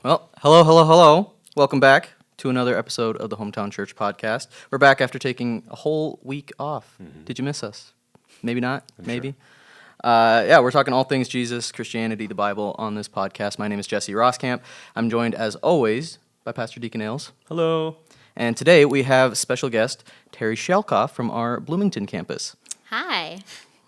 Well, hello, hello, hello. Welcome back to another episode of the Hometown Church Podcast. We're back after taking a whole week off. Did you miss us? Maybe not. Maybe. Sure. We're talking all things Jesus, Christianity, the Bible on this podcast. My name is jroskamp. I'm joined, as always, by Pastor Deacon Ailes. Hello. And today we have special guest Terri Schelkoph from our Bloomington campus. Hi.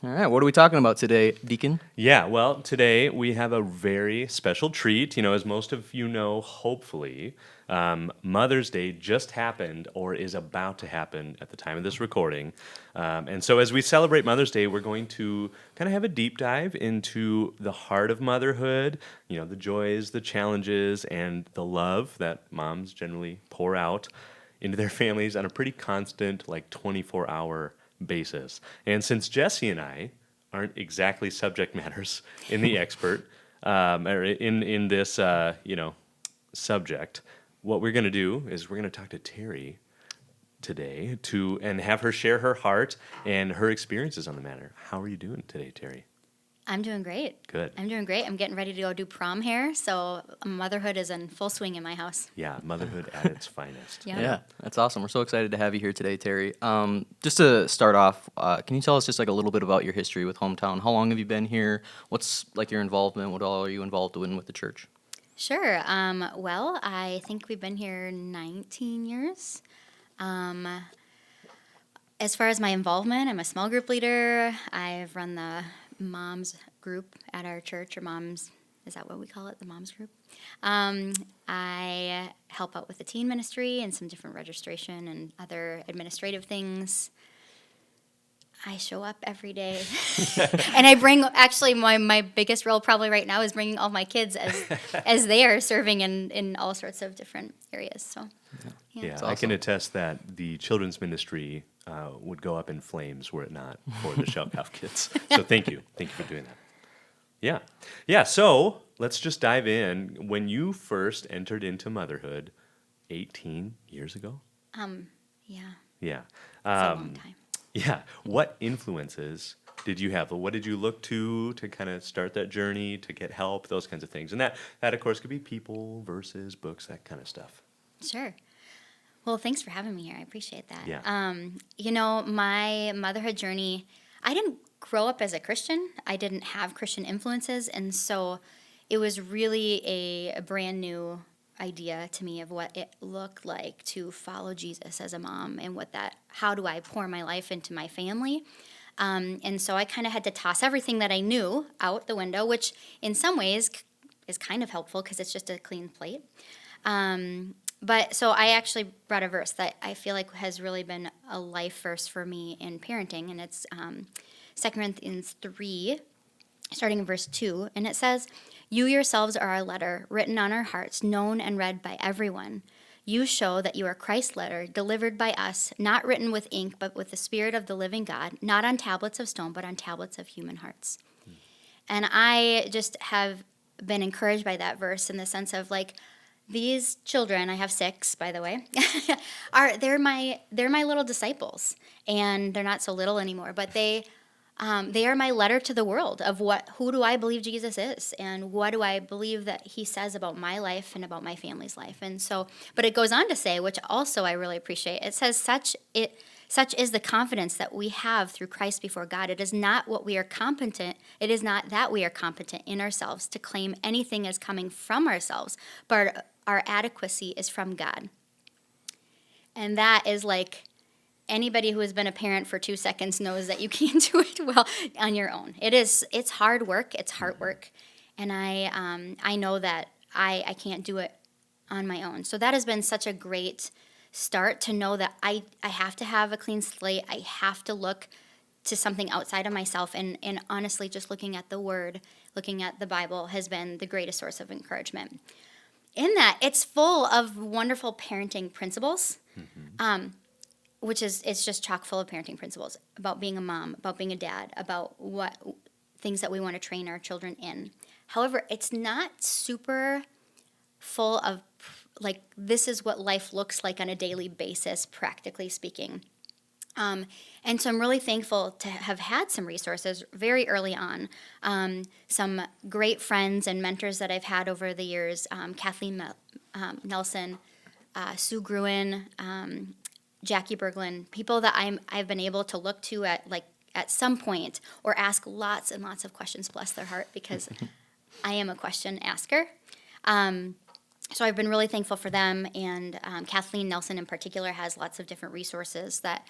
All right, what are we talking about today, Deacon? Yeah, well, today we have a very special treat. You know, as most of you know, hopefully, Mother's Day just happened or is about to happen at the time of this recording. And so as we celebrate Mother's Day, we're going to kind of have a deep dive into the heart of motherhood, you know, the joys, the challenges, and the love that moms generally pour out into their families on a pretty constant, like 24-hour basis. And since Jesse and I aren't exactly subject matters in the expert or in this subject, what we're going to do is we're going to talk to Terri today and have her share her heart and her experiences on the matter. How are you doing today, Terri? I'm doing great. Good. I'm doing great. I'm getting ready to go do prom hair, so motherhood is in full swing in my house. Yeah, motherhood at its finest. Yeah. That's awesome. We're so excited to have you here today, Terri. Just to start off, can you tell us just like a little bit about your history with Hometown? How long have you been here? What's like your involvement? What all are you involved in with the church? Sure. Well, I think we've been here 19 years. As far as my involvement, I'm a small group leader. I've run the moms group at our church, or moms, is that what we call it, the moms group? I help out with the teen ministry and some different registration and other administrative things. I show up every day. And I bring, actually, my biggest role probably right now is bringing all my kids as they are serving in all sorts of different areas. So, Yeah, awesome. I can attest that the children's ministry would go up in flames were it not for the Schelkoph kids. So thank you. Thank you for doing that. Yeah. Yeah, so let's just dive in. When you first entered into motherhood 18 years ago? Yeah, Yeah. it's a long time. Yeah. What influences did you have? What did you look to kind of start that journey, to get help, those kinds of things? And that of course, could be people, verses, books, that kind of stuff. Sure. Well, thanks for having me here. I appreciate that. Yeah. My motherhood journey, I didn't grow up as a Christian. I didn't have Christian influences, and so it was really a brand new idea to me of what it looked like to follow Jesus as a mom and how do I pour my life into my family. And so I kind of had to toss everything that I knew out the window, which in some ways is kind of helpful because it's just a clean plate. But so I actually brought a verse that I feel like has really been a life verse for me in parenting, and it's 2 Corinthians 3, starting in verse 2, and it says, "You yourselves are our letter, written on our hearts, known and read by everyone. You show that you are Christ's letter, delivered by us, not written with ink, but with the Spirit of the living God, not on tablets of stone, but on tablets of human hearts." And I just have been encouraged by that verse in the sense of like, these children, I have 6, by the way, they're my little disciples, and they're not so little anymore. But they are my letter to the world of who do I believe Jesus is, and what do I believe that He says about my life and about my family's life. And so, but it goes on to say, which also I really appreciate. It says, "Such is the confidence that we have through Christ before God. It is not that we are competent in ourselves to claim anything as coming from ourselves, but our adequacy is from God." And that is like, anybody who has been a parent for 2 seconds knows that you can't do it well on your own. It's hard work. It's heart work. And I know that I can't do it on my own. So that has been such a great start to know that I have to have a clean slate. I have to look to something outside of myself. And honestly, just looking at the Word, looking at the Bible has been the greatest source of encouragement. In that, it's full of wonderful parenting principles, it's just chock full of parenting principles about being a mom, about being a dad, about what things that we want to train our children in. However, it's not super full of, like, this is what life looks like on a daily basis, practically speaking. And so I'm really thankful to have had some resources very early on. Some great friends and mentors that I've had over the years, Nelson, Sue Gruen, Jackie Berglund, people that I've been able to look to at some point or ask lots and lots of questions, bless their heart, because I am a question asker. So I've been really thankful for them, and Kathleen Nelson in particular has lots of different resources that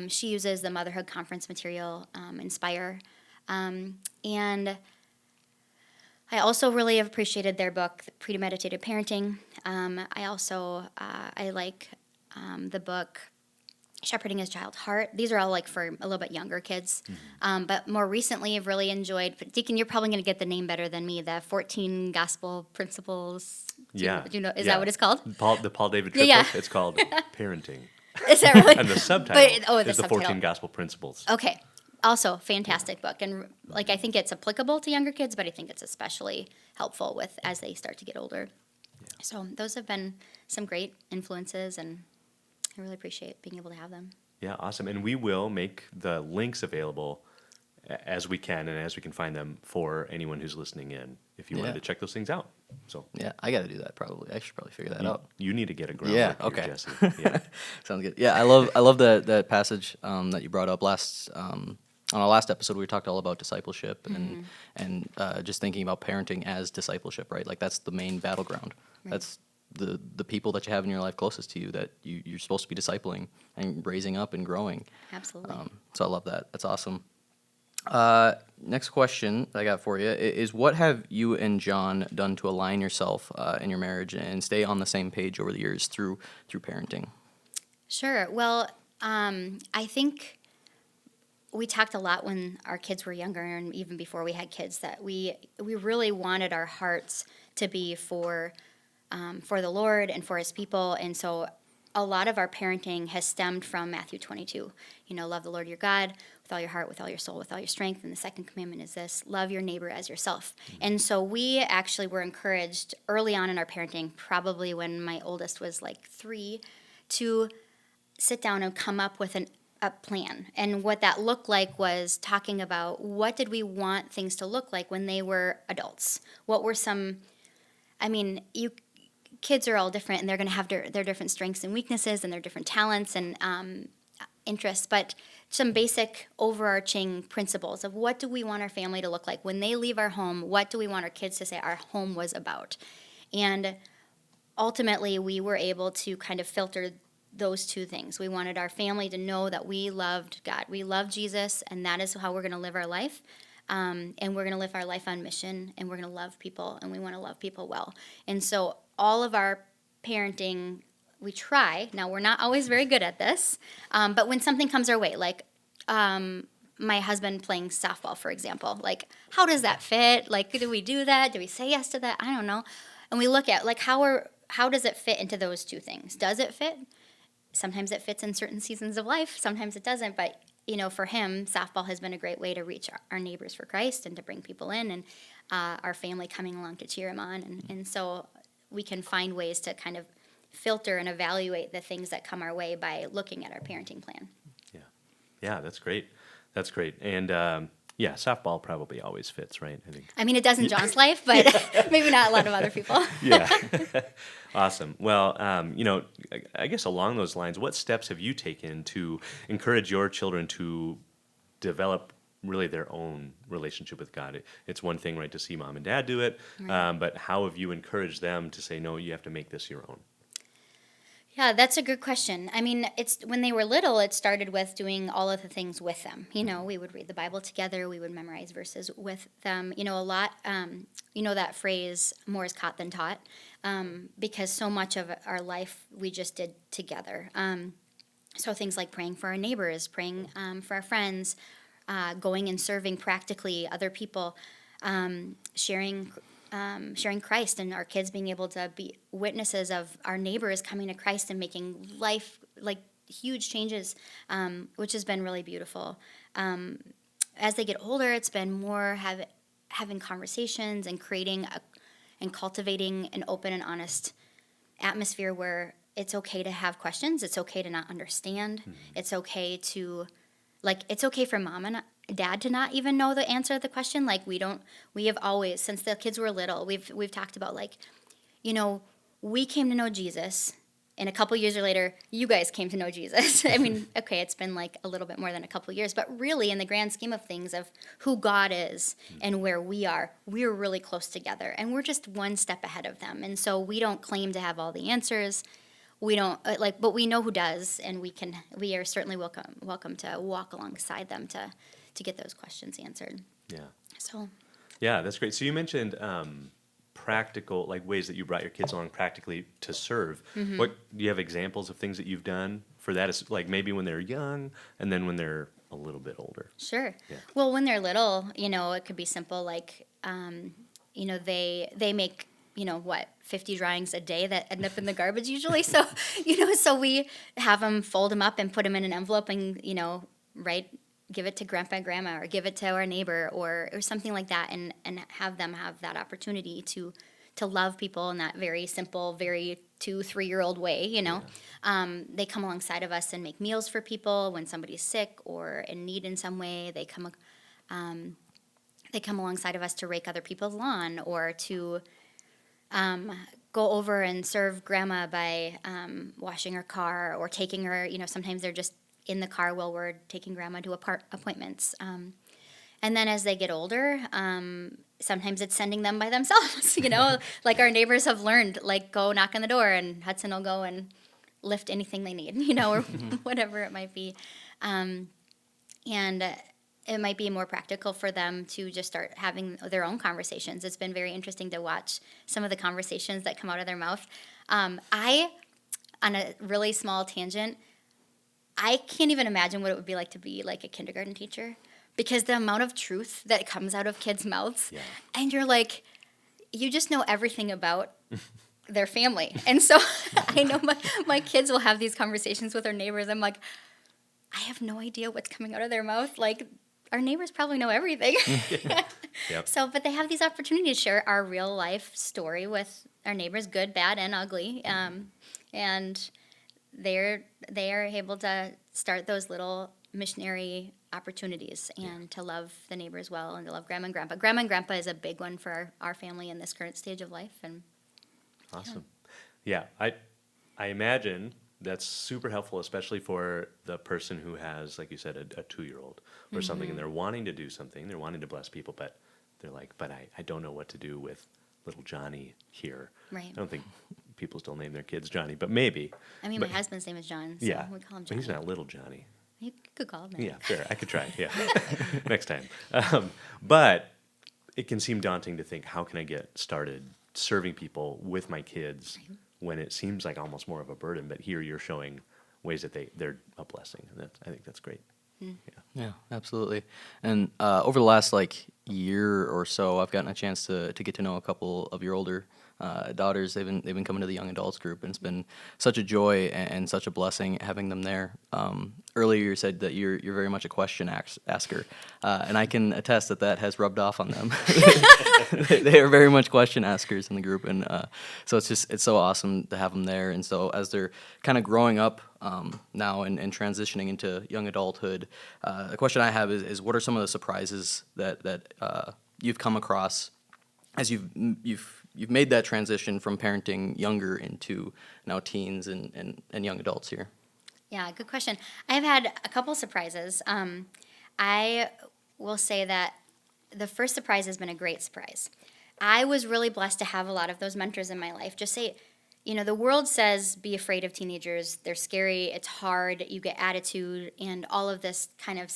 she uses, the Motherhood conference material, Inspire, and I also really have appreciated their book, Premeditated Parenting. I like the book Shepherding His Child's Heart. These are all like for a little bit younger kids. But more recently, I've really enjoyed, Deacon, you're probably going to get the name better than me, the 14 Gospel Principles. Do you know, is that what it's called? The Paul David Tripp Yeah. book. It's called Parenting. Is that really? And the subtitle is the subtitle. 14 Gospel Principles. Okay. Also, fantastic book. And I think it's applicable to younger kids, but I think it's especially helpful as they start to get older. Yeah. So those have been some great influences, and I really appreciate being able to have them. Yeah, awesome. And we will make the links available as we can and as we can find them for anyone who's listening in if you wanted to check those things out. So Yeah, I got to do that probably. I should probably figure that out. you need to get a groundwork here, okay. Jesse. Yeah. Sounds good. Yeah, I love that passage that you brought up on our last episode. We talked all about discipleship and just thinking about parenting as discipleship, right? Like that's the main battleground. Right. That's the people that you have in your life closest to you that you're supposed to be discipling and raising up and growing. Absolutely. So I love that. That's awesome. Next question I got for you is what have you and John done to align yourself in your marriage and stay on the same page over the years through parenting? Sure. Well, I think we talked a lot when our kids were younger and even before we had kids that we really wanted our hearts to be for the Lord and for His people, and so a lot of our parenting has stemmed from Matthew 22. Love the Lord your God with all your heart, with all your soul, with all your strength. And the second commandment is this: love your neighbor as yourself. And so we actually were encouraged early on in our parenting, probably when my oldest was like 3, to sit down and come up with a plan. And what that looked like was talking about what did we want things to look like when they were adults. What were some, kids are all different, and they're going to have their different strengths and weaknesses and their different talents and interests, but some basic overarching principles of what do we want our family to look like when they leave our home. What do we want our kids to say our home was about? And ultimately we were able to kind of filter those two things. We wanted our family to know that we loved God, we loved Jesus, and that is how we're going to live our life. And we're going to live our life on mission, and we're going to love people, and we want to love people well. And so all of our parenting, we try. Now, we're not always very good at this, but when something comes our way, like my husband playing softball, for example, like, how does that fit? Like, do we do that? Do we say yes to that? I don't know. And we look at, like, how does it fit into those two things? Does it fit? Sometimes it fits in certain seasons of life. Sometimes it doesn't, but for him, softball has been a great way to reach our neighbors for Christ and to bring people in, and our family coming along to cheer him on. And so we can find ways to kind of filter and evaluate the things that come our way by looking at our parenting plan. Yeah, that's great. That's great. And softball probably always fits, right? I think. It does in John's life, but maybe not a lot of other people. Yeah. Awesome. Well, I guess along those lines, what steps have you taken to encourage your children to develop really their own relationship with God? It's one thing, right, to see mom and dad do it, right. But how have you encouraged them to say, no, you have to make this your own? Yeah, that's a good question. It's when they were little, it started with doing all of the things with them. We would read the Bible together. We would memorize verses with them. A lot, that phrase, more is caught than taught, because so much of our life we just did together. So things like praying for our neighbors, praying for our friends, going and serving practically other people, sharing Christ, and our kids being able to be witnesses of our neighbors coming to Christ and making life like huge changes, which has been really beautiful. As they get older, it's been more having conversations and creating and cultivating an open and honest atmosphere where it's okay to have questions. It's okay to not understand. It's okay to, like, it's okay for mom and dad to not even know the answer to the question. Like, we have always, since the kids were little, we've talked about, like, we came to know Jesus, and a couple years later, you guys came to know Jesus. I mean, okay, it's been like a little bit more than a couple years, but really, in the grand scheme of things, of who God is and where we're really close together, and we're just one step ahead of them. And so we don't claim to have all the answers. We don't but we know who does, and we are certainly welcome to walk alongside them to get those questions answered. Yeah. So. Yeah, that's great. So you mentioned practical, like ways that you brought your kids along practically to serve. What do you have examples of things that you've done for that? Is like maybe when they're young, and then when they're a little bit older. Sure. Yeah. Well, when they're little, it could be simple, like, they make, 50 drawings a day that end up in the garbage usually. So, so we have them fold them up and put them in an envelope and, give it to grandpa and grandma, or give it to our neighbor, or something like that, and have them have that opportunity to love people in that very simple, very 2-3-year-old way. They come alongside of us and make meals for people when somebody's sick or in need in some way. They come alongside of us to rake other people's lawn, or to go over and serve grandma by washing her car, or taking her. Sometimes they're just in the car while we're taking grandma to appointments. And then as they get older, sometimes it's sending them by themselves, like our neighbors have learned, like, go knock on the door and Hudson will go and lift anything they need, or whatever it might be. And it might be more practical for them to just start having their own conversations. It's been very interesting to watch some of the conversations that come out of their mouth. On a really small tangent, I can't even imagine what it would be like to be like a kindergarten teacher, because the amount of truth that comes out of kids' mouths, and you're like, you just know everything about their family. And so I know my kids will have these conversations with their neighbors. I'm like, I have no idea what's coming out of their mouth. Like, our neighbors probably know everything. Yep. So, but they have these opportunities to share our real life story with our neighbors, good, bad, and ugly. And they are able to start those little missionary opportunities, and to love the neighbors well, and to love grandma and grandpa. Grandma and grandpa is a big one for our family in this current stage of life. And Awesome. Yeah, I imagine that's super helpful, especially for the person who has, like you said, a 2-year-old or something, and they're wanting to do something, they're wanting to bless people, but they're like, but I don't know what to do with little Johnny here. Right. I don't think people still name their kids Johnny, but maybe. I mean, my husband's name is John, so Yeah, we call him but Johnny. he's not little Johnny. You could call him that. Yeah, fair. I could try. Yeah, next time. But it can seem daunting to think, how can I get started serving people with my kids when it seems like almost more of a burden? But here you're showing ways that they're a blessing, and I think that's great. Yeah, absolutely. And over the last year or so, I've gotten a chance to get to know a couple of your older daughters. They've been coming to the young adults group, and it's been such a joy and such a blessing having them there. Earlier, you said that you're very much a question asker, and I can attest that has rubbed off on them. They are very much question askers in the group, and so it's so awesome to have them there. And so as they're kind of growing up now and transitioning into young adulthood, the question I have is what are some of the surprises that you've come across as you've made that transition from parenting younger into now teens and young adults here? Yeah, good question. I've had a couple surprises. I will say that the first surprise has been a great surprise. I was really blessed to have a lot of those mentors in my life. Just say, the world says be afraid of teenagers. They're scary. It's hard. You get attitude and all of this kind of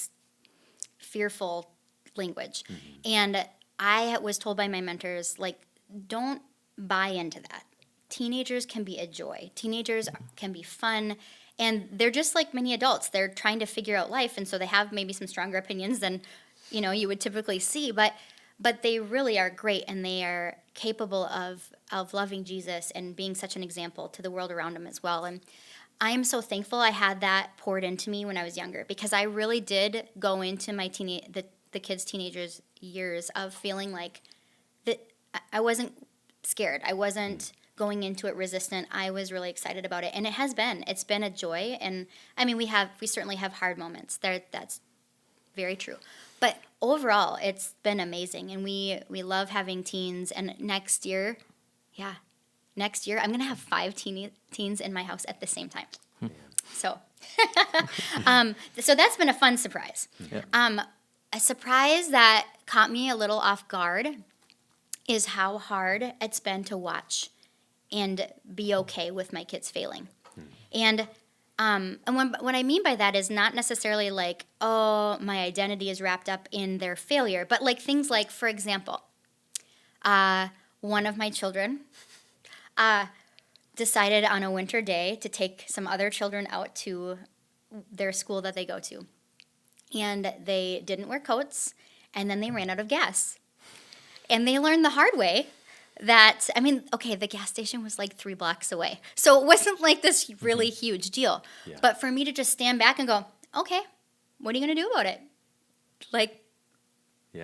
fearful language. And I was told by my mentors, don't buy into that. Teenagers can be a joy. Teenagers can be fun. And they're just like many adults. They're trying to figure out life. And so they have maybe some stronger opinions than, you would typically see. But they really are great. And they are capable of loving Jesus and being such an example to the world around them as well. And I am so thankful I had that poured into me when I was younger, because I really did go into my the kids' teenagers' years of feeling like that I wasn't scared. I wasn't going into it resistant, I was really excited about it. And it's been a joy. And I mean, we certainly have hard moments there. That's very true. But overall, it's been amazing. And we love having teens. And next year, I'm going to have 5 teens in my house at the same time. So, so that's been a fun surprise. Yeah. A surprise that caught me a little off guard is how hard it's been to watch and be okay with my kids failing. And what I mean by that is not necessarily like, oh, my identity is wrapped up in their failure, but like things like, for example, one of my children decided on a winter day to take some other children out to their school that they go to. And they didn't wear coats, and then they ran out of gas. And they learned the hard way that, I mean, okay, the gas station was like 3 blocks away. So it wasn't like this really huge deal. Yeah. But for me to just stand back and go, okay, what are you going to do about it? Like,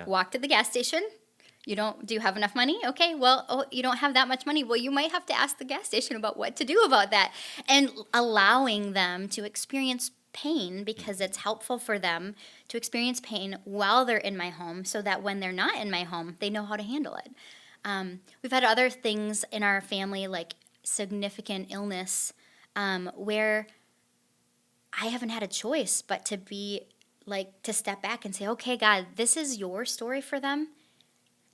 walk to the gas station. Do you have enough money? Okay, well, you don't have that much money. Well, you might have to ask the gas station about what to do about that. And allowing them to experience pain, because it's helpful for them to experience pain while they're in my home, so that when they're not in my home, they know how to handle it. We've had other things in our family, like significant illness, where I haven't had a choice but to be like, to step back and say, okay, God, this is your story for them.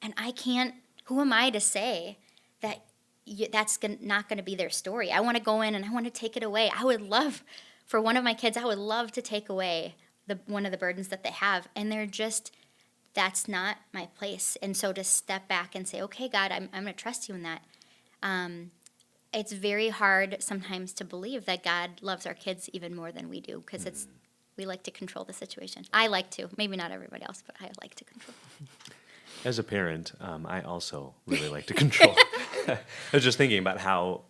And who am I to say that that's not going to be their story? I want to go in and I want to take it away. For one of my kids, I would love to take away one of the burdens that they have. And that's not my place. And so to step back and say, okay, God, I'm going to trust you in that. It's very hard sometimes to believe that God loves our kids even more than we do, because we like to control the situation. I like to. Maybe not everybody else, but I like to control. As a parent, I also really like to control. I was just thinking about how,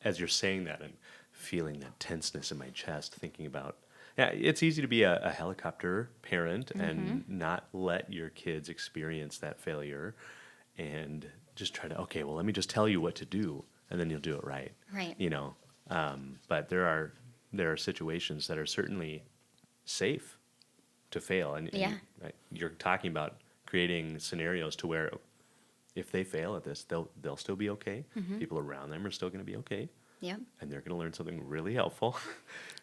as you're saying that, I'm feeling that tenseness in my chest, thinking about, it's easy to be a helicopter parent and not let your kids experience that failure and just try to, okay, well, let me just tell you what to do, and then you'll do it right. Right. But there are situations that are certainly safe to fail. And you're talking about creating scenarios to where if they fail at this, they'll still be okay. People around them are still going to be okay. Yep. And they're going to learn something really helpful.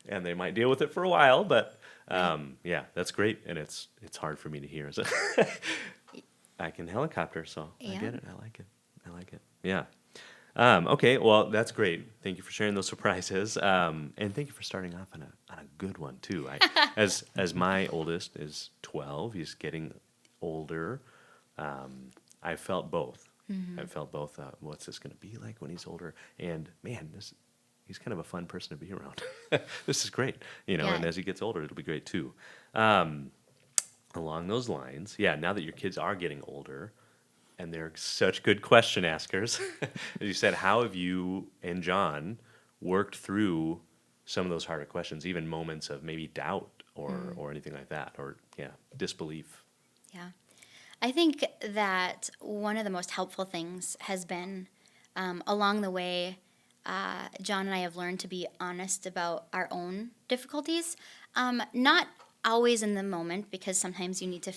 And they might deal with it for a while, but that's great. And it's hard for me to hear. So I can helicopter, so I get it. I like it. Yeah. Okay, well, that's great. Thank you for sharing those surprises. And thank you for starting off on a good one, too. As my oldest is 12, he's getting older. I felt both. I felt both. What's this going to be like when he's older? And man, he's kind of a fun person to be around. This is great, And as he gets older, it'll be great too. Along those lines, now that your kids are getting older, and they're such good question askers, as you said, how have you and John worked through some of those harder questions, even moments of maybe doubt or anything like that, or disbelief? Yeah. I think that one of the most helpful things has been, along the way, John and I have learned to be honest about our own difficulties. Not always in the moment, because sometimes you need to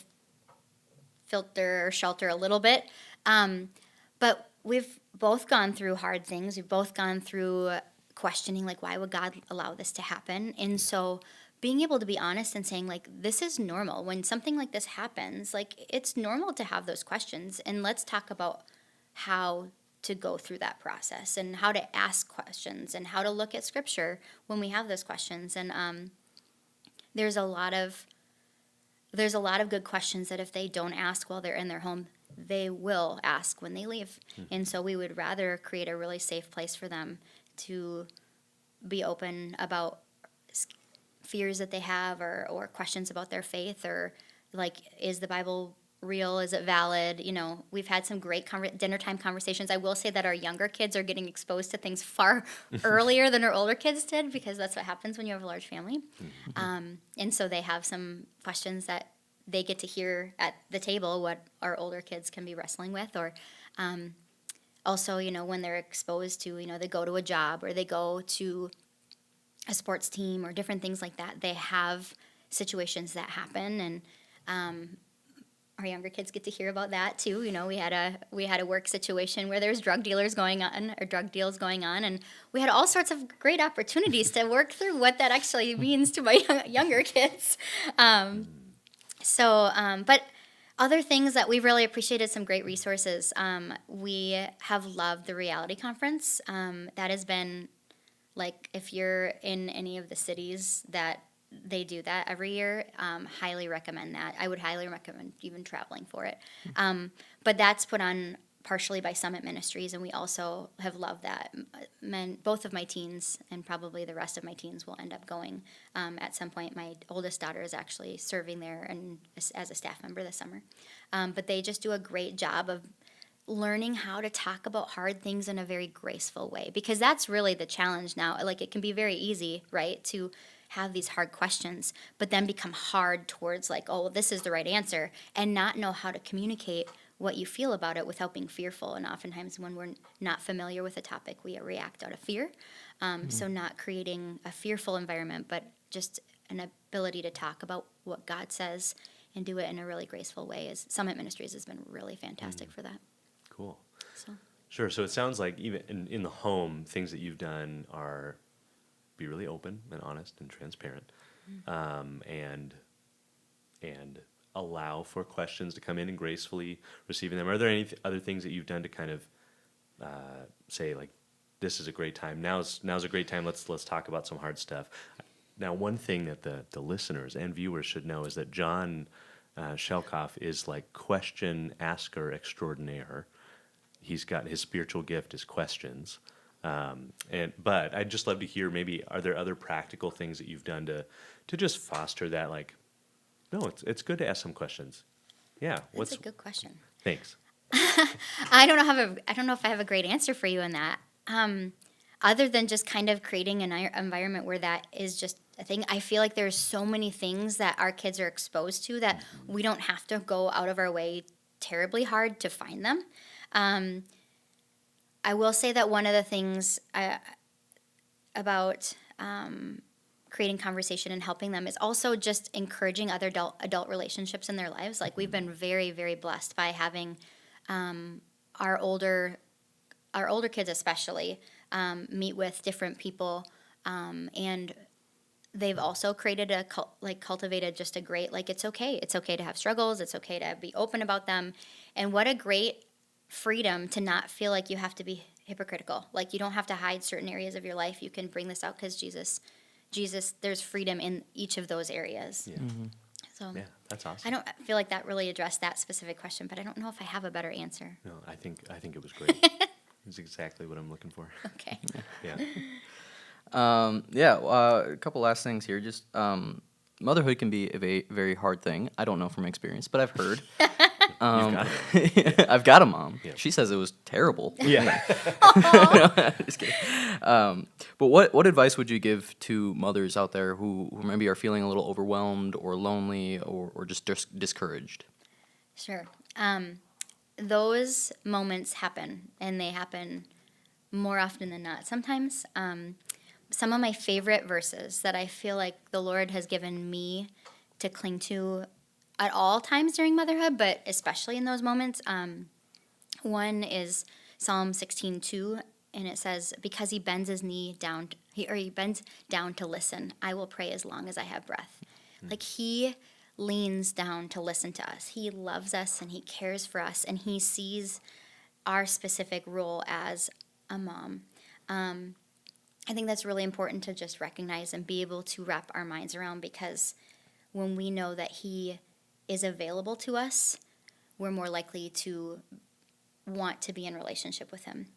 filter or shelter a little bit. But we've both gone through hard things. We've both gone through questioning, like, why would God allow this to happen? And so being able to be honest and saying, like, this is normal. When something like this happens, like, it's normal to have those questions. And let's talk about how to go through that process and how to ask questions and how to look at Scripture when we have those questions. And there's a lot of good questions that if they don't ask while they're in their home, they will ask when they leave. And so we would rather create a really safe place for them to be open about fears that they have or questions about their faith, or like, is the Bible real? Is it valid? We've had some great dinner time conversations. I will say that our younger kids are getting exposed to things far earlier than our older kids did, because that's what happens when you have a large family. And so they have some questions that they get to hear at the table, what our older kids can be wrestling with, or also, when they're exposed to, they go to a job or they go to a sports team or different things like that, they have situations that happen, and our younger kids get to hear about that too. We had a work situation where there's drug deals going on, and we had all sorts of great opportunities to work through what that actually means to my younger kids. But other things that we've really appreciated, some great resources. We have loved the reality conference. That has been, like, if you're in any of the cities that they do that every year, highly recommend that. I would highly recommend even traveling for it. But that's put on partially by Summit Ministries, and we also have loved that. Both of my teens, and probably the rest of my teens, will end up going at some point. My oldest daughter is actually serving there and as a staff member this summer. But they just do a great job of learning how to talk about hard things in a very graceful way, because that's really the challenge now. Like, it can be very easy, right, to have these hard questions, but then become hard towards, like, oh, this is the right answer, and not know how to communicate what you feel about it without being fearful. And oftentimes when we're not familiar with a topic, we react out of fear. So not creating a fearful environment, but just an ability to talk about what God says and do it in a really graceful way. Is Summit Ministries has been really fantastic for that. Cool. So. Sure. So it sounds like even in the home, things that you've done are be really open and honest and transparent, and allow for questions to come in and gracefully receiving them. Are there any other things that you've done to kind of say, like, this is a great time, now's a great time, let's talk about some hard stuff? Now, one thing that the listeners and viewers should know is that John Schelkoph is like question asker extraordinaire. He's got his spiritual gift is questions. But I'd just love to hear, maybe, are there other practical things that you've done to just foster that, like, no, it's good to ask some questions. Yeah. That's a good question. Thanks. I don't know if I have a great answer for you on that. Other than just kind of creating an environment where that is just a thing. I feel like there's so many things that our kids are exposed to that we don't have to go out of our way terribly hard to find them. I will say that one of the things about creating conversation and helping them is also just encouraging other adult relationships in their lives. Like, we've been very, very blessed by having our older kids especially meet with different people, and they've also created cultivated just a great, like, it's okay to have struggles, it's okay to be open about them, and what a great freedom to not feel like you have to be hypocritical. Like, you don't have to hide certain areas of your life. You can bring this out because Jesus, there's freedom in each of those areas. Yeah. So Yeah, that's awesome. I don't feel like that really addressed that specific question, but I don't know if I have a better answer. No, I think it was great. It's exactly what I'm looking for. Okay. Yeah. A couple last things here. Just motherhood can be a very hard thing. I don't know from experience, but I've heard. You've got it. I've got a mom. Yeah. She says it was terrible. Yeah. No, just kidding. But what advice would you give to mothers out there who maybe are feeling a little overwhelmed or lonely or just discouraged? Sure. Those moments happen, and they happen more often than not. Sometimes some of my favorite verses that I feel like the Lord has given me to cling to at all times during motherhood, but especially in those moments. One is Psalm 16:2, and it says, "Because he bends his knee down, he bends down to listen, I will pray as long as I have breath." Like, he leans down to listen to us. He loves us, and he cares for us, and he sees our specific role as a mom. I think that's really important to just recognize and be able to wrap our minds around, because when we know that he is available to us, we're more likely to want to be in relationship with him.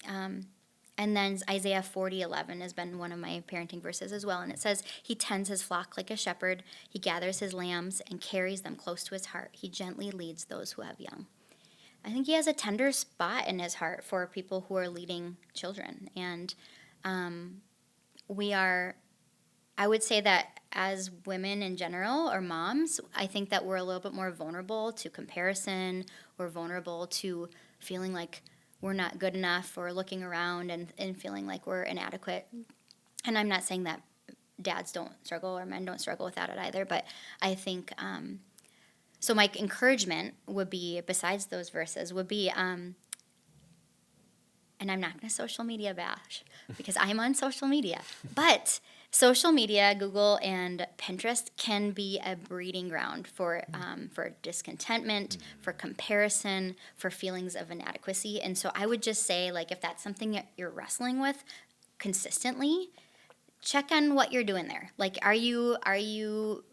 And then Isaiah 40:11 has been one of my parenting verses as well. And it says, "He tends his flock like a shepherd. He gathers his lambs and carries them close to his heart. He gently leads those who have young." I think he has a tender spot in his heart for people who are leading children. And I would say that as women in general, or moms, I think that we're a little bit more vulnerable to comparison. We're vulnerable to feeling like we're not good enough, or looking around and feeling like we're inadequate. And I'm not saying that dads don't struggle or men don't struggle with that either, but I think, so my encouragement would be, besides those verses, would be, and I'm not going to social media bash because I'm on social media, but social media, Google and Pinterest, can be a breeding ground for discontentment, for comparison, for feelings of inadequacy. And so I would just say, like, if that's something that you're wrestling with consistently, check on what you're doing there. Like, are you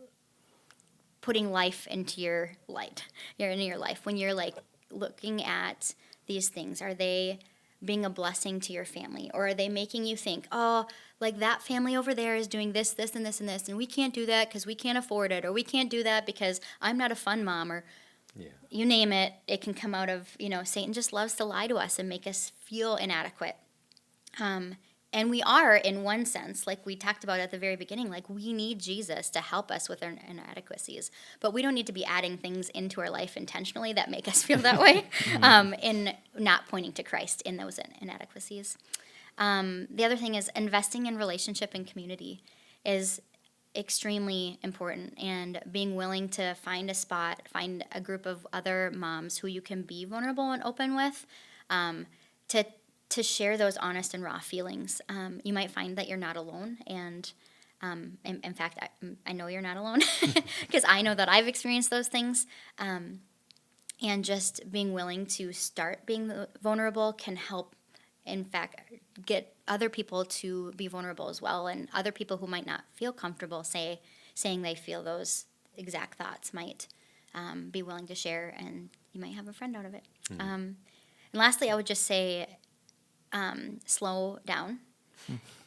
putting life into your light? You're in your life when you're like looking at these things. Are they being a blessing to your family, or are they making you think, oh, like that family over there is doing this, this, and this, and this, and we can't do that because we can't afford it, or we can't do that because I'm not a fun mom, or you name it. It can come out of, Satan just loves to lie to us and make us feel inadequate. And we are, in one sense, like we talked about at the very beginning, like we need Jesus to help us with our inadequacies. But we don't need to be adding things into our life intentionally that make us feel that way, in not pointing to Christ in those inadequacies. The other thing is investing in relationship and community is extremely important, and being willing to find a spot, find a group of other moms who you can be vulnerable and open with, to share those honest and raw feelings. You might find that you're not alone, and in fact, I know you're not alone because I know that I've experienced those things. And just being willing to start being vulnerable can help, in fact, get other people to be vulnerable as well, and other people who might not feel comfortable saying they feel those exact thoughts might be willing to share, and you might have a friend out of it. And lastly, I would just say, slow down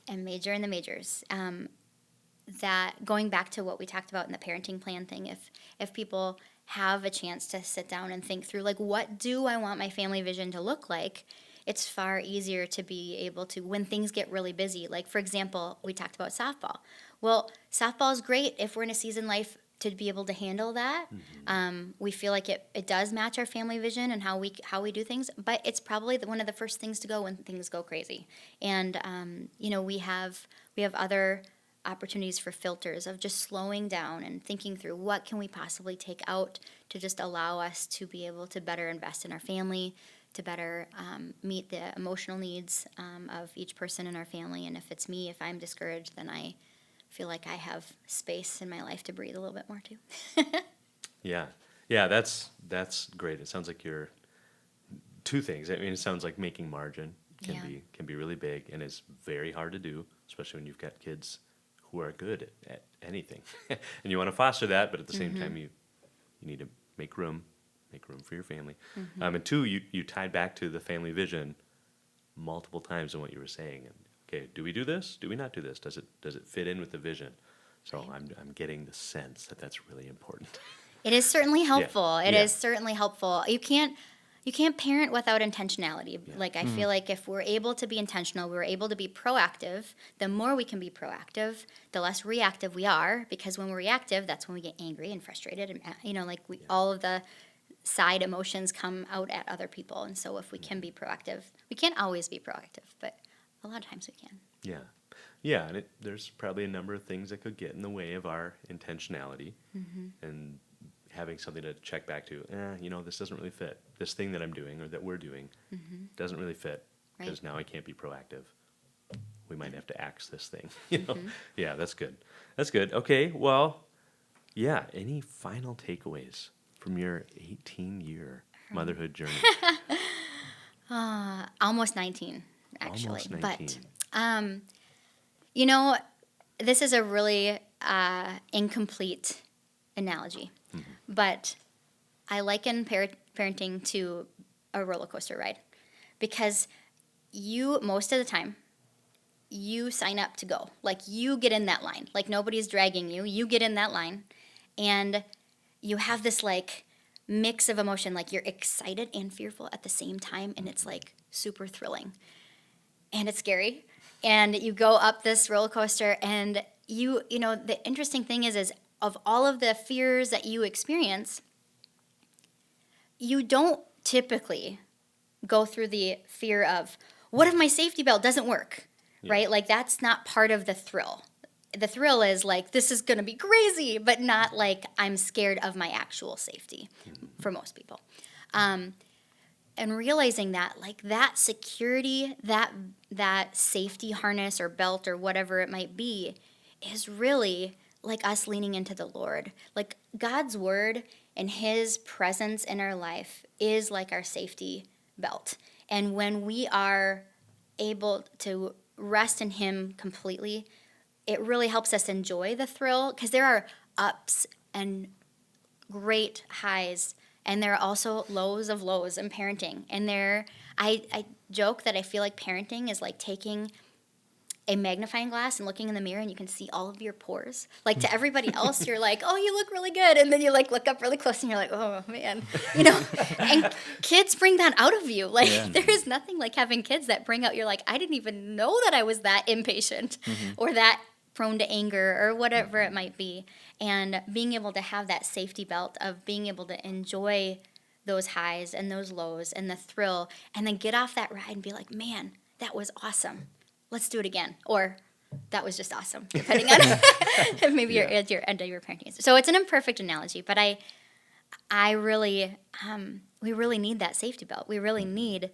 and major in the majors. That going back to what we talked about in the parenting plan thing, if people have a chance to sit down and think through, like, what do I want my family vision to look like? It's far easier to be able to, when things get really busy. Like, for example, we talked about softball. Well, softball is great if we're in a season life to be able to handle that. We feel like it does match our family vision and how we do things, but it's probably one of the first things to go when things go crazy. And we have other opportunities for filters of just slowing down and thinking through what can we possibly take out to just allow us to be able to better invest in our family, to better meet the emotional needs of each person in our family. And if it's me, if I'm discouraged, then I feel like I have space in my life to breathe a little bit more too. Yeah, that's great. It sounds like you're two things. I mean, it sounds like making margin can be really big, and is very hard to do, especially when you've got kids who are good at anything, and you want to foster that, but at the same time you need to make room for your family. And two, you tied back to the family vision multiple times in what you were saying. And okay, do we do this? Do we not do this? Does it fit in with the vision? So I'm getting the sense that that's really important. It is certainly helpful. Yeah. It is certainly helpful. You can't parent without intentionality. Yeah. Like, I feel like if we're able to be intentional, we're able to be proactive, the more we can be proactive, the less reactive we are, because when we're reactive, that's when we get angry and frustrated, and all of the side emotions come out at other people. And so if we can be proactive, we can't always be proactive, but a lot of times we can. Yeah, and there's probably a number of things that could get in the way of our intentionality, and having something to check back to. This doesn't really fit. This thing that I'm doing or that we're doing doesn't really fit, because now I can't be proactive. We might have to axe this thing. Yeah, that's good. Okay, well, yeah. Any final takeaways from your 18-year motherhood journey? Almost 19, actually. Almost 19. But, this is a really incomplete analogy, but I liken parenting to a roller coaster ride, because most of the time, you sign up to go. Like, you get in that line. Like, nobody's dragging you. You get in that line, and you have this, like, mix of emotion. Like, you're excited and fearful at the same time, and it's, like, super thrilling. And it's scary. And you go up this roller coaster, and the interesting thing is of all of the fears that you experience, you don't typically go through the fear of, what if my safety belt doesn't work, right? Like, that's not part of the thrill. The thrill is like, this is going to be crazy, but not like I'm scared of my actual safety for most people. And realizing that, like, that security, that safety harness or belt or whatever it might be, is really like us leaning into the Lord. Like, God's word and his presence in our life is like our safety belt. And when we are able to rest in him completely, it really helps us enjoy the thrill, because there are ups and great highs, and there are also lows of lows in parenting. And I joke that I feel like parenting is like taking a magnifying glass and looking in the mirror, and you can see all of your pores. Like, to everybody else, you're like, oh, you look really good. And then you like look up really close and you're like, oh man, and kids bring that out of you. Like, there is nothing like having kids that bring out, you're like, I didn't even know that I was that impatient or that prone to anger or whatever it might be. And being able to have that safety belt of being able to enjoy those highs and those lows and the thrill, and then get off that ride and be like, man, that was awesome. Let's do it again. Or that was just awesome, depending on maybe you're at your end of your parenting. So it's an imperfect analogy, but I really, we really need that safety belt. We really need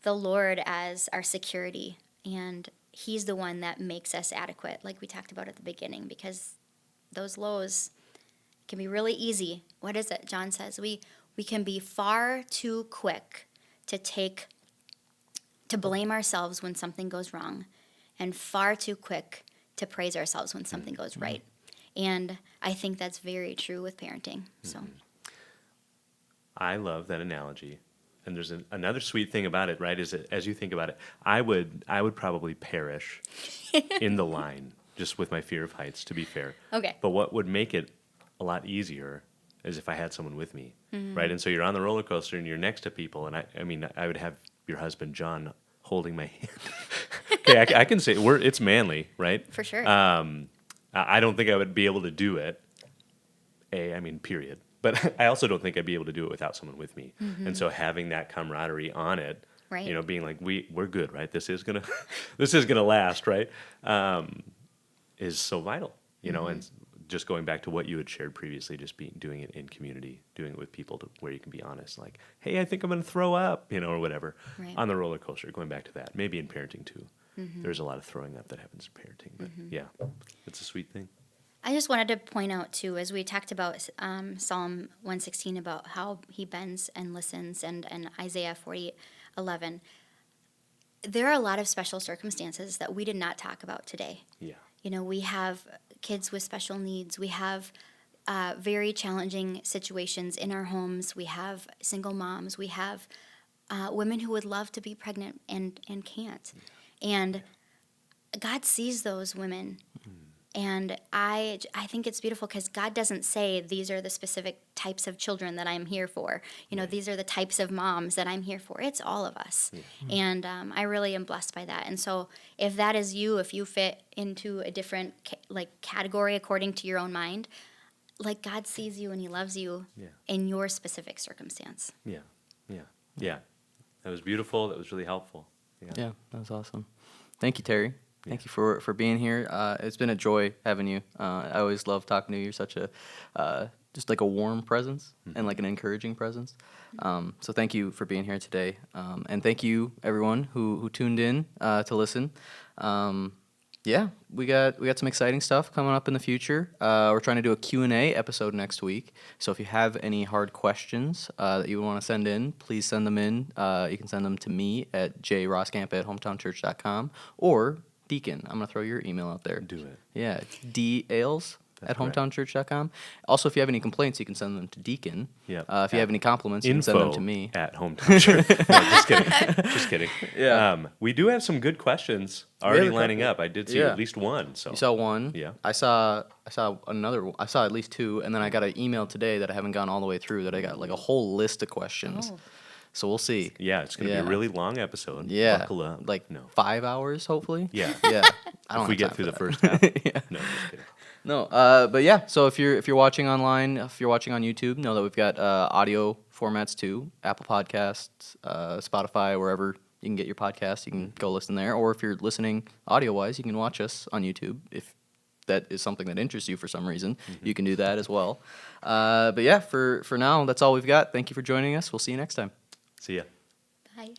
the Lord as our security, and he's the one that makes us adequate, like we talked about at the beginning, because those lows can be really easy. What is it? John says we can be far too quick to blame ourselves when something goes wrong, and far too quick to praise ourselves when something goes right. And I think that's very true with parenting. So I love that analogy. And there's another sweet thing about it, right? Is that as you think about it, I would probably perish in the line just with my fear of heights, to be fair. Okay. But what would make it a lot easier is if I had someone with me, right? And so you're on the roller coaster and you're next to people, and I mean, I would have your husband John holding my hand. Okay, I can say it's manly, right? for sure. I don't think I would be able to do it. Period. But I also don't think I'd be able to do it without someone with me. And so having that camaraderie on it, Right. being like, we're good, right? This is gonna last, right? Is so vital, and just going back to what you had shared previously, just doing it in community, doing it with people where you can be honest, like, hey, I think I'm going to throw up, or whatever, Right. on the roller coaster, going back to that. Maybe in parenting too. There's a lot of throwing up that happens in parenting, but yeah, it's a sweet thing. I just wanted to point out too, as we talked about Psalm 116, about how he bends and listens, and Isaiah 48:11, there are a lot of special circumstances that we did not talk about today. Yeah. We have kids with special needs. We have very challenging situations in our homes. We have single moms. We have women who would love to be pregnant and can't. And God sees those women. And I think it's beautiful, because God doesn't say these are the specific types of children that I'm here for. These are the types of moms that I'm here for. It's all of us. And I really am blessed by that. And so if that is you, if you fit into a different category according to your own mind, like, God sees you and he loves you in your specific circumstance. Yeah. That was beautiful. That was really helpful. Yeah, that was awesome. Thank you, Terry. Thank you for being here. It's been a joy having you. I always love talking to you. You're such a just like a warm presence and like an encouraging presence. So thank you for being here today. And thank you everyone who tuned in to listen. We got some exciting stuff coming up in the future. We're trying to do a Q&A episode next week. So if you have any hard questions that you want to send in, please send them in. You can send them to me at jroskamp@hometownchurch.com, or Deacon, I'm going to throw your email out there. Do it. Yeah, dales@hometownchurch.com. Also, if you have any complaints, you can send them to Deacon. Yep. If you have any compliments, you can send them to me. At Hometown Church. No, just kidding. Just kidding. Yeah. We do have some good questions already a lining couple. up. I did see Yeah. at least one. So You saw one. Yeah. I saw another. I saw at least two, and then I got an email today that I haven't gone all the way through, that I got like a whole list of questions. Oh. So we'll see. yeah, it's going to be a really long episode. Yeah. Buckle up. Like 5 hours, hopefully. Yeah. Yeah. I don't If we have get time through for the that. first half. Yeah. No, just kidding. No, but yeah. So if you're watching online, if you're watching on YouTube, know that we've got audio formats too. Apple Podcasts, Spotify, wherever you can get your podcasts, you can go listen there. Or if you're listening audio wise, you can watch us on YouTube. If that is something that interests you for some reason, you can do that as well. But yeah, for now, that's all we've got. Thank you for joining us. We'll see you next time. See ya. Bye.